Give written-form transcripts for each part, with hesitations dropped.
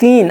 3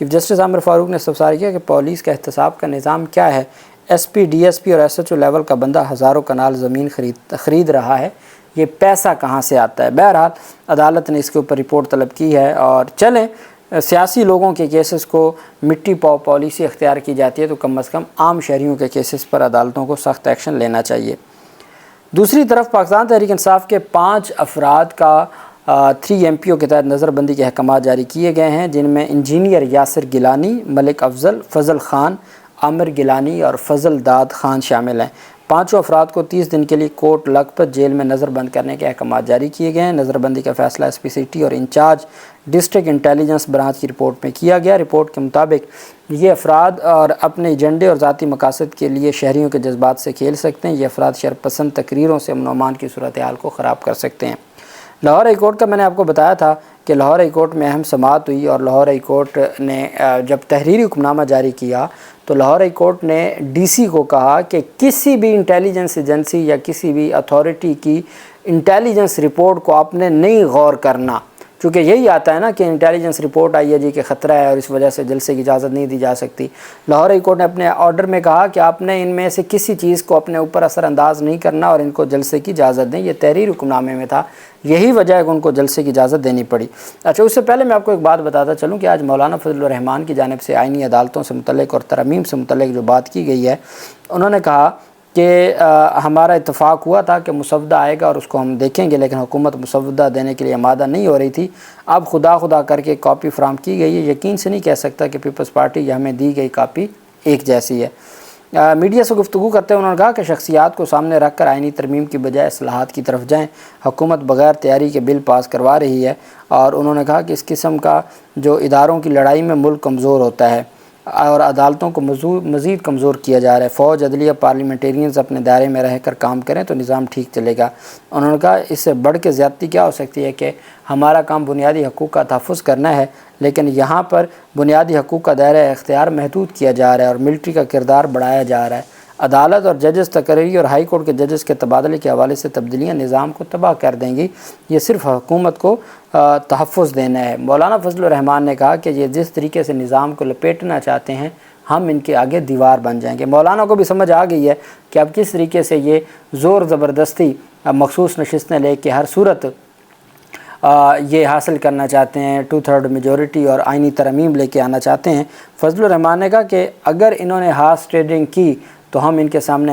chief justice عامر فاروق نے استفسار کیا کہ پولیس کا احتساب کا نظام کیا ہے؟ S P D S P اور ایس ایچ او لیول کا بندہ ہزاروں کنال زمین خرید رہا ہے، یہ پیسہ کہاں سے آتا ہے؟ بہرحال عدالت نے اس کے اوپر رپورٹ طلب کی ہے، اور چلیں سیاسی لوگوں کے کیسز کو مٹی پاؤ پالیسی اختیار کی جاتی ہے تو کم از کم عام شہریوں کے کیسز پر عدالتوں کو سخت ایکشن لینا چاہیے۔ دوسری طرف پاکستان تحریک انصاف کے 5 افراد کا 3 MPO کے تحت نظر بندی کے احکامات جاری کیے گئے ہیں، جن میں انجینئر یاسر گیلانی، ملک افضل، فضل خان، عامر گیلانی اور فضل داد خان شامل ہیں۔ 5 افراد کو 30 دن کے لیے کوٹ لکھپت جیل میں نظر بند کرنے کے احکامات جاری کیے گئے ہیں۔ نظر بندی کا فیصلہ ایس پی سٹی اور انچارج ڈسٹرکٹ انٹیلیجنس برانچ کی رپورٹ میں کیا گیا۔ رپورٹ کے مطابق یہ افراد اور اپنے ایجنڈے اور ذاتی مقاصد کے لیے شہریوں کے جذبات سے کھیل سکتے ہیں۔ یہ افراد شرپسند تقریروں سے امن و امان کی صورتحال کو خراب کر سکتے ہیں۔ لاہور ہائی کورٹ کا میں نے آپ کو بتایا تھا کہ لاہور ہائی کورٹ میں اہم سماعت ہوئی، اور لاہور ہائی کورٹ نے جب تحریری حکم نامہ جاری کیا تو لاہور ہائی کورٹ نے ڈی سی کو کہا کہ کسی بھی انٹیلیجنس ایجنسی یا کسی بھی اتھارٹی کی انٹیلیجنس رپورٹ کو آپ نے نہیں غور کرنا، چونکہ یہی آتا ہے نا کہ انٹیلیجنس رپورٹ آئی ہے جی کہ خطرہ ہے اور اس وجہ سے جلسے کی اجازت نہیں دی جا سکتی۔ لاہور ہائی کورٹ نے اپنے آرڈر میں کہا کہ آپ نے ان میں سے کسی چیز کو اپنے اوپر اثر انداز نہیں کرنا اور ان کو جلسے کی اجازت دیں۔ یہ تحریر حکم نامے میں تھا، یہی وجہ ہے کہ ان کو جلسے کی اجازت دینی پڑی۔ اچھا، اس سے پہلے میں آپ کو ایک بات بتاتا چلوں کہ آج مولانا فضل الرحمان کی جانب سے آئینی عدالتوں سے متعلق اور ترمیم سے متعلق جو بات کی گئی ہے، انہوں نے کہا کہ ہمارا اتفاق ہوا تھا کہ مسودہ آئے گا اور اس کو ہم دیکھیں گے، لیکن حکومت مسودہ دینے کے لیے آمادہ نہیں ہو رہی تھی۔ اب خدا کر کے کاپی فراہم کی گئی ہے۔ یقین سے نہیں کہہ سکتا کہ پیپلز پارٹی یا ہمیں دی گئی کاپی ایک جیسی ہے۔ میڈیا سے گفتگو کرتے ہوئے انہوں نے کہا کہ شخصیات کو سامنے رکھ کر آئینی ترمیم کی بجائے اصلاحات کی طرف جائیں۔ حکومت بغیر تیاری کے بل پاس کروا رہی ہے، اور انہوں نے کہا کہ اس قسم کا جو اداروں کی لڑائی میں ملک کمزور ہوتا ہے اور عدالتوں کو مزید کمزور کیا جا رہا ہے۔ فوج، عدلیہ، پارلیمنٹیرینز اپنے دائرے میں رہ کر کام کریں تو نظام ٹھیک چلے گا۔ انہوں نے کہا اس سے بڑھ کے زیادتی کیا ہو سکتی ہے کہ ہمارا کام بنیادی حقوق کا تحفظ کرنا ہے، لیکن یہاں پر بنیادی حقوق کا دائرہ اختیار محدود کیا جا رہا ہے اور ملٹری کا کردار بڑھایا جا رہا ہے۔ عدالت اور ججز تقرری اور ہائی کورٹ کے ججز کے تبادلے کے حوالے سے تبدیلیاں نظام کو تباہ کر دیں گی۔ یہ صرف حکومت کو تحفظ دینا ہے۔ مولانا فضل الرحمان نے کہا کہ یہ جس طریقے سے نظام کو لپیٹنا چاہتے ہیں، ہم ان کے آگے دیوار بن جائیں گے۔ مولانا کو بھی سمجھ آ گئی ہے کہ اب کس طریقے سے یہ زور زبردستی مخصوص نشستیں لے کے ہر صورت یہ حاصل کرنا چاہتے ہیں، 2/3 میجورٹی اور آئینی ترمیم لے کے آنا چاہتے ہیں۔ فضل الرحمان نے کہا کہ اگر انہوں نے ہارس ٹریڈنگ کی تو ہم ان کے سامنے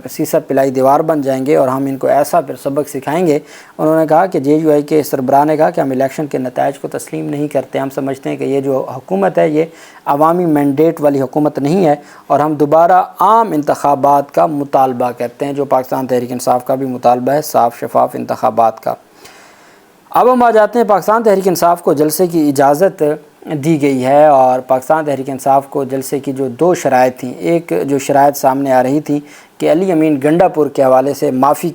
سیسا پلائی دیوار بن جائیں گے اور ہم ان کو ایسا پھر سبق سکھائیں گے۔ انہوں نے کہا کہ JUI کے سربراہ نے کہا کہ ہم الیکشن کے نتائج کو تسلیم نہیں کرتے، ہم سمجھتے ہیں کہ یہ جو حکومت ہے یہ عوامی مینڈیٹ والی حکومت نہیں ہے، اور ہم دوبارہ عام انتخابات کا مطالبہ کرتے ہیں، جو پاکستان تحریک انصاف کا بھی مطالبہ ہے، صاف شفاف انتخابات کا۔ اب ہم آ جاتے ہیں پاکستان تحریک انصاف کو جلسے کی اجازت دی گئی ہے، اور پاکستان تحریک انصاف کو جلسے کی جو 2 شرائط تھیں، ایک جو شرائط سامنے آ رہی تھی کہ علی امین گنڈا پور کے حوالے سے معافی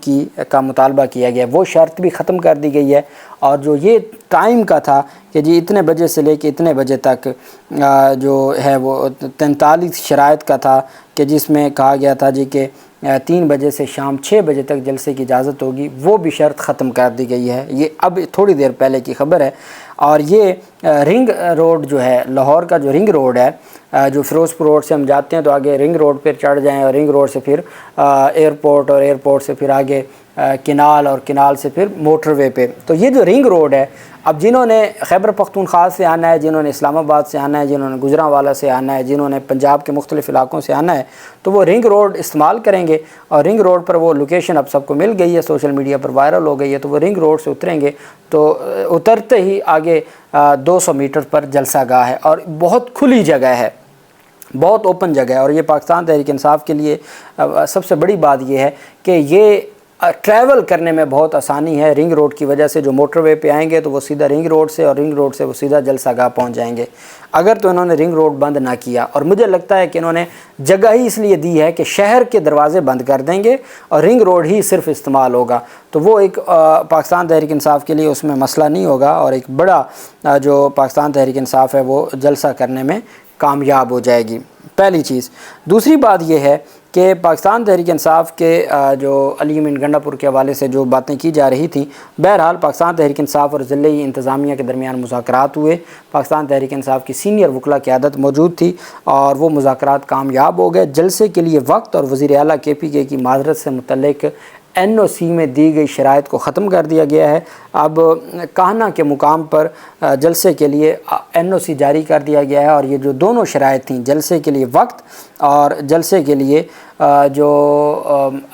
کا مطالبہ کیا گیا، وہ شرط بھی ختم کر دی گئی ہے، اور جو یہ ٹائم کا تھا کہ جی اتنے بجے سے لے کے اتنے بجے تک جو ہے وہ 43 شرائط کا تھا کہ جس میں کہا گیا تھا جی کہ 3 بجے سے شام 6 بجے تک جلسے کی اجازت ہوگی، وہ بھی شرط ختم کر دی گئی ہے۔ یہ اب تھوڑی دیر پہلے کی خبر ہے، اور یہ رنگ روڈ جو ہے، لاہور کا جو رنگ روڈ ہے، جو فیروز پور روڈ سے ہم جاتے ہیں تو آگے رنگ روڈ پہ چڑھ جائیں اور رنگ روڈ سے پھر ایئرپورٹ اور ایئرپورٹ سے پھر آگے کنال اور کنال سے پھر موٹر وے پہ، تو یہ جو رنگ روڈ ہے، اب جنہوں نے خیبر پختونخوا سے آنا ہے، جنہوں نے اسلام آباد سے آنا ہے، جنہوں نے گجرانوالہ سے آنا ہے، جنہوں نے پنجاب کے مختلف علاقوں سے آنا ہے، تو وہ رنگ روڈ استعمال کریں گے، اور رنگ روڈ پر وہ لوکیشن اب سب کو مل گئی ہے، سوشل میڈیا پر وائرل ہو گئی ہے، تو وہ رنگ روڈ سے اتریں گے تو اترتے ہی آگے 200 میٹر پر جلسہ گاہ ہے، اور بہت کھلی جگہ ہے، بہت اوپن جگہ ہے، اور یہ پاکستان تحریک انصاف کے لیے سب سے بڑی بات یہ ہے کہ یہ ٹریول کرنے میں بہت آسانی ہے رنگ روڈ کی وجہ سے۔ جو موٹر وے پہ آئیں گے تو وہ سیدھا رنگ روڈ سے، اور رنگ روڈ سے وہ سیدھا جلسہ گاہ پہنچ جائیں گے، اگر تو انہوں نے رنگ روڈ بند نہ کیا۔ اور مجھے لگتا ہے کہ انہوں نے جگہ ہی اس لیے دی ہے کہ شہر کے دروازے بند کر دیں گے اور رنگ روڈ ہی صرف استعمال ہوگا، تو وہ ایک پاکستان تحریک انصاف کے لیے اس میں مسئلہ نہیں ہوگا، اور ایک بڑا جو پاکستان تحریک انصاف ہے وہ جلسہ کرنے میں کامیاب ہو جائے گی۔ پہلی چیز۔ دوسری بات یہ ہے کہ پاکستان تحریک انصاف کے جو علی امین گنڈا پور کے حوالے سے جو باتیں کی جا رہی تھیں، بہرحال پاکستان تحریک انصاف اور ضلعی انتظامیہ کے درمیان مذاکرات ہوئے۔ پاکستان تحریک انصاف کی سینئر وکلا قیادت موجود تھی اور وہ مذاکرات کامیاب ہو گئے۔ جلسے کے لیے وقت اور وزیر اعلیٰ KPK کی معذرت سے متعلق NOC میں دی گئی شرائط کو ختم کر دیا گیا ہے۔ اب کاہنا کے مقام پر جلسے کے لیے NOC جاری کر دیا گیا ہے، اور یہ جو دونوں شرائط تھیں، جلسے کے لیے وقت اور جلسے کے لیے جو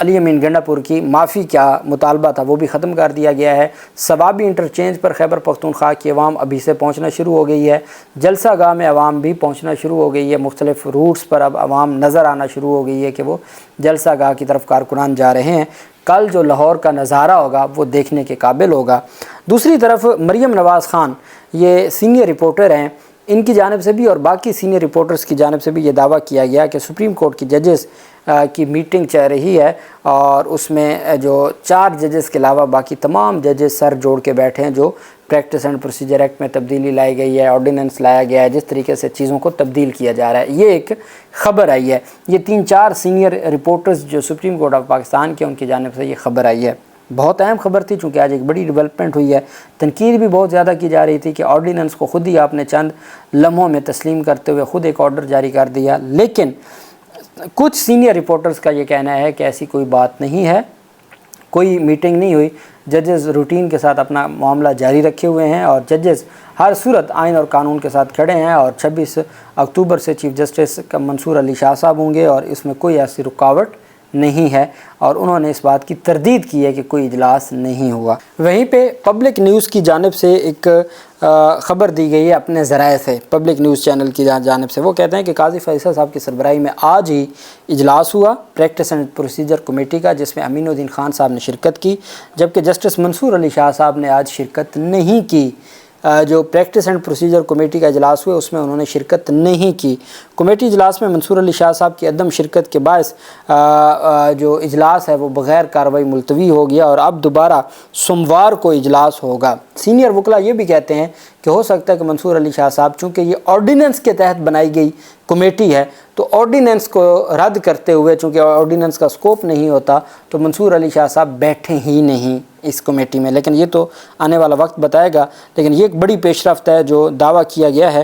علی امین گنڈا پور کی معافی کا مطالبہ تھا وہ بھی ختم کر دیا گیا ہے۔ ثوابی انٹرچینج پر خیبر پختونخوا کی عوام ابھی سے پہنچنا شروع ہو گئی ہے۔ جلسہ گاہ میں عوام بھی پہنچنا شروع ہو گئی ہے۔ مختلف روٹس پر اب عوام نظر آنا شروع ہو گئی ہے کہ وہ جلسہ گاہ کی طرف کارکنان جا رہے ہیں۔ کل جو لاہور کا نظارہ ہوگا وہ دیکھنے کے قابل ہوگا۔ دوسری طرف مریم نواز خان یہ سینئر رپورٹر ہیں، ان کی جانب سے بھی اور باقی سینئر رپورٹرز کی جانب سے بھی یہ دعویٰ کیا گیا کہ سپریم کورٹ کی ججز کی میٹنگ چل رہی ہے اور اس میں جو 4 ججز کے علاوہ باقی تمام ججز سر جوڑ کے بیٹھے ہیں۔ جو پریکٹس اینڈ پروسیجر ایکٹ میں تبدیلی لائی گئی ہے، آرڈیننس لایا گیا ہے، جس طریقے سے چیزوں کو تبدیل کیا جا رہا ہے، یہ ایک خبر آئی ہے۔ یہ 3-4 سینئر رپورٹرز جو سپریم کورٹ آف پاکستان کے، ان کی جانب سے یہ خبر آئی ہے۔ بہت اہم خبر تھی چونکہ آج ایک بڑی ڈیولپمنٹ ہوئی ہے۔ تنقید بھی بہت زیادہ کی جا رہی تھی کہ آرڈیننس کو خود ہی آپ نے چند لمحوں میں تسلیم کرتے ہوئے خود ایک آرڈر جاری کر دیا، لیکن کچھ سینئر رپورٹرز کا یہ کہنا ہے کہ ایسی کوئی بات نہیں ہے، کوئی میٹنگ نہیں ہوئی، ججز روٹین کے ساتھ اپنا معاملہ جاری رکھے ہوئے ہیں اور ججز ہر صورت آئین اور قانون کے ساتھ کھڑے ہیں، اور 26 اکتوبر سے چیف جسٹس کا منصور علی شاہ صاحب ہوں گے اور اس میں کوئی ایسی رکاوٹ نہیں ہے، اور انہوں نے اس بات کی تردید کی ہے کہ کوئی اجلاس نہیں ہوا۔ وہیں پہ پبلک نیوز کی جانب سے ایک خبر دی گئی ہے اپنے ذرائع سے، پبلک نیوز چینل کی جانب سے۔ وہ کہتے ہیں کہ قاضی فیصل صاحب کی سربراہی میں آج ہی اجلاس ہوا پریکٹس اینڈ پروسیجر کمیٹی کا، جس میں امین الدین خان صاحب نے شرکت کی، جبکہ جسٹس منصور علی شاہ صاحب نے آج شرکت نہیں کی۔ جو پریکٹس اینڈ پروسیجر کمیٹی کا اجلاس ہوئے اس میں انہوں نے شرکت نہیں کی۔ کمیٹی اجلاس میں منصور علی شاہ صاحب کی عدم شرکت کے باعث جو اجلاس ہے وہ بغیر کارروائی ملتوی ہو گیا اور اب دوبارہ سوموار کو اجلاس ہوگا۔ سینئر وکلا یہ بھی کہتے ہیں کہ ہو سکتا ہے کہ منصور علی شاہ صاحب، چونکہ یہ آرڈیننس کے تحت بنائی گئی کمیٹی ہے، تو آرڈیننس کو رد کرتے ہوئے، چونکہ آرڈیننس کا سکوپ نہیں ہوتا، تو منصور علی شاہ صاحب بیٹھے ہی نہیں اس کمیٹی میں۔ لیکن یہ تو آنے والا وقت بتائے گا، لیکن یہ ایک بڑی پیش رفت ہے جو دعویٰ کیا گیا ہے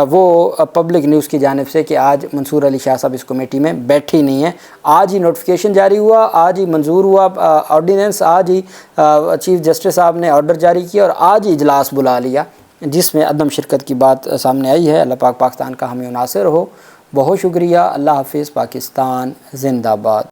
وہ پبلک نیوز کی جانب سے کہ آج منصور علی شاہ صاحب اس کمیٹی میں بیٹھے ہی نہیں ہیں۔ آج ہی نوٹیفیکیشن جاری ہوا، آج ہی منظور ہوا آرڈیننس، آج ہی چیف جسٹس صاحب نے آرڈر جاری کیا اور آج ہی اجلاس بلا لیا، جس میں عدم شرکت کی بات سامنے آئی ہے۔ اللہ پاک پاکستان کا حامی و ناصر ہو۔ بہت شکریہ۔ اللہ حافظ۔ پاکستان زندہ باد۔